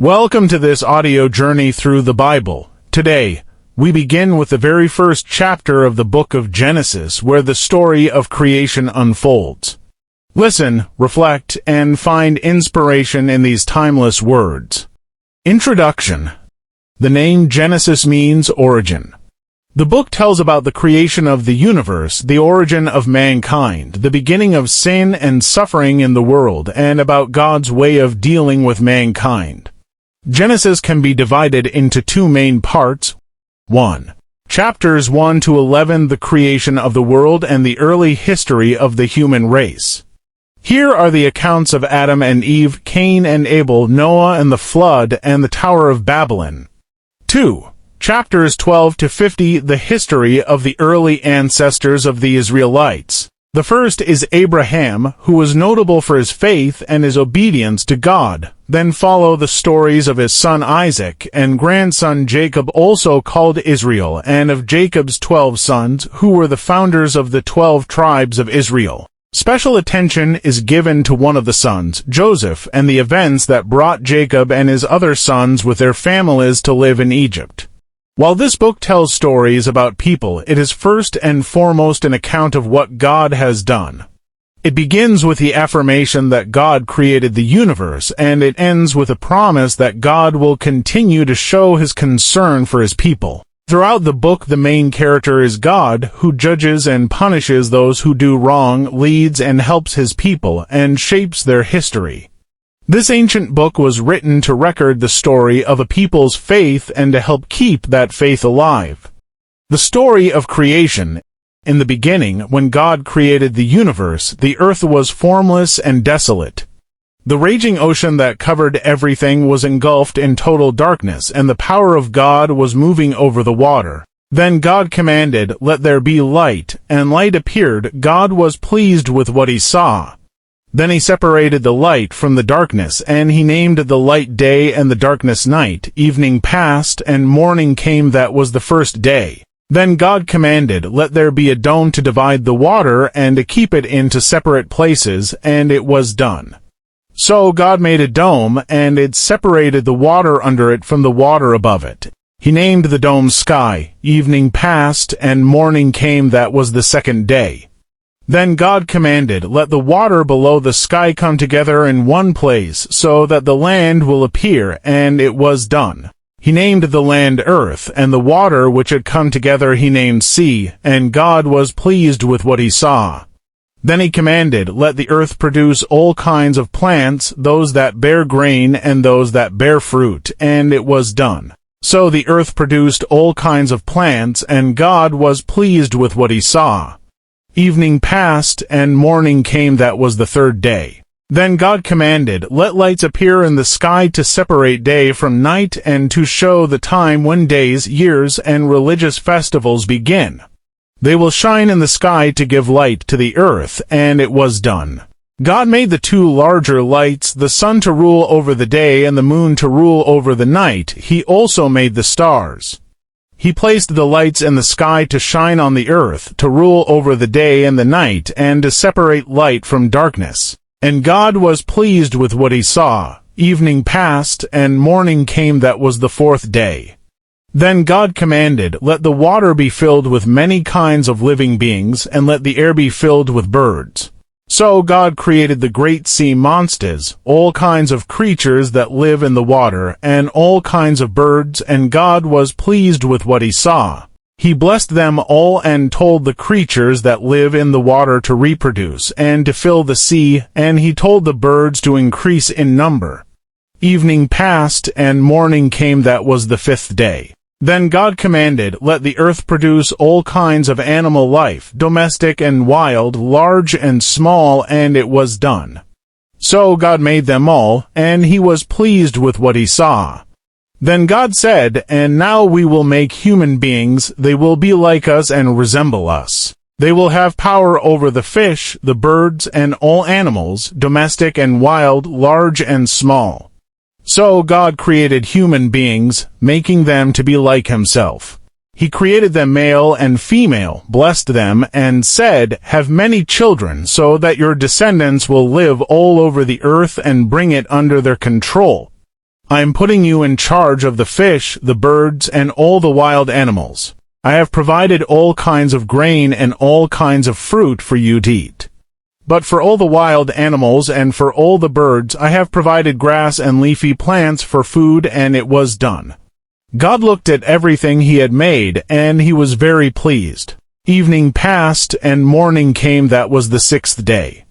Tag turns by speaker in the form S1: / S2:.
S1: Welcome to this audio journey through the Bible. Today, we begin with the very first chapter of the book of Genesis, where the story of creation unfolds. Listen, reflect, and find inspiration in these timeless words. Introduction. The name Genesis means origin. The book tells about the creation of the universe, the origin of mankind, the beginning of sin and suffering in the world, and about God's way of dealing with mankind. Genesis can be divided into two main parts. 1. Chapters 1 to 11, the creation of the world and the early history of the human race. Here are the accounts of Adam and Eve, Cain and Abel, Noah and the flood, and the Tower of Babylon. 2. Chapters 12 to 50, the history of the early ancestors of the Israelites. The first is Abraham, who was notable for his faith and his obedience to God. Then follow the stories of his son Isaac and grandson Jacob, also called Israel, and of Jacob's 12 sons, who were the founders of the 12 tribes of Israel. Special attention is given to one of the sons, Joseph, and the events that brought Jacob and his other sons with their families to live in Egypt. While this book tells stories about people, it is first and foremost an account of what God has done. It begins with the affirmation that God created the universe, and it ends with a promise that God will continue to show his concern for his people. Throughout the book, the main character is God, who judges and punishes those who do wrong, leads and helps his people, and shapes their history. This ancient book was written to record the story of a people's faith and to help keep that faith alive. The story of creation. In the beginning, when God created the universe, the earth was formless and desolate. The raging ocean that covered everything was engulfed in total darkness, and the power of God was moving over the water. Then God commanded, "Let there be light," and light appeared. God was pleased with what he saw. Then he separated the light from the darkness, and he named the light day and the darkness night. Evening passed, and morning came. That was the first day. Then God commanded, "Let there be a dome to divide the water and to keep it into separate places," and it was done. So God made a dome, and it separated the water under it from the water above it. He named the dome Sky. Evening passed, and morning came. That was the second day. Then God commanded, "Let the water below the sky come together in one place, so that the land will appear," and it was done. He named the land Earth, and the water which had come together he named Sea, and God was pleased with what he saw. Then he commanded, "Let the earth produce all kinds of plants, those that bear grain and those that bear fruit," and it was done. So the earth produced all kinds of plants, and God was pleased with what he saw. Evening passed, and morning came. That was the third day. Then God commanded, "Let lights appear in the sky to separate day from night and to show the time when days, years, and religious festivals begin. They will shine in the sky to give light to the earth," and it was done. God made the two larger lights, the sun to rule over the day and the moon to rule over the night. He also made the stars. He placed the lights in the sky to shine on the earth, to rule over the day and the night, and to separate light from darkness. And God was pleased with what he saw. Evening passed, and morning came. That was the fourth day. Then God commanded, "Let the water be filled with many kinds of living beings, and let the air be filled with birds." So God created the great sea monsters, all kinds of creatures that live in the water, and all kinds of birds, and God was pleased with what he saw. He blessed them all and told the creatures that live in the water to reproduce and to fill the sea, and he told the birds to increase in number. Evening passed, and morning came. That was the fifth day. Then God commanded, "Let the earth produce all kinds of animal life, domestic and wild, large and small," and it was done. So God made them all, and he was pleased with what he saw. Then God said, "And now we will make human beings. They will be like us and resemble us. They will have power over the fish, the birds, and all animals, domestic and wild, large and small." So God created human beings, making them to be like himself. He created them male and female, blessed them, and said, "Have many children, so that your descendants will live all over the earth and bring it under their control." I am putting you in charge of the fish, the birds, and all the wild animals. I have provided all kinds of grain and all kinds of fruit for you to eat. But for all the wild animals and for all the birds I have provided grass and leafy plants for food, and it was done. God looked at everything he had made, and he was very pleased. Evening passed, and morning came. That was the 6th day.